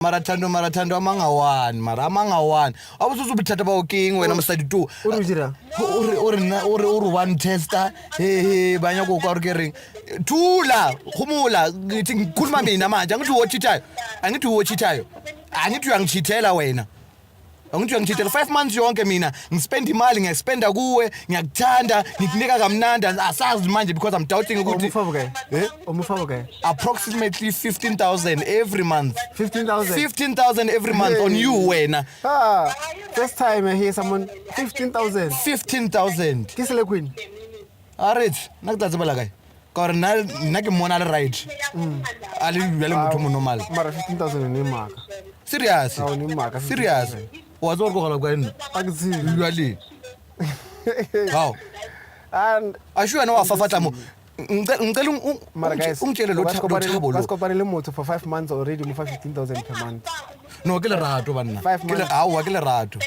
Marathando amanga one. I was also chat about king when I'm studying too. Or one tester. Hey, banyako korgering. Tula, humula, getting kulma mina man. I need to watch it. I need to watch it. I need to chitela wena. Angithi uyangithithela 5 months yonke mina ngispend imali ngiyspenda kuwe ngiyakuthanda ngikunika kamnandi asazi manje because I'm doubting ukuthi umufabo ke approximately 15,000 every month 15,000 every month on you wena first time I hear someone 15,000 kisele queen alright nakutatsebela kae kore nna ke mona le right ali bjale motho mo normal mara 15,000 ne maka serious ni maka serious wa tswa go gola kwa nna akutsibi usually wow and ashu yena wa fafatla mo ngicela ungitshele lo Thabo lo basikopane motho for 5 months already mo 15,000 per month no ke le rato banna ke le ke le rato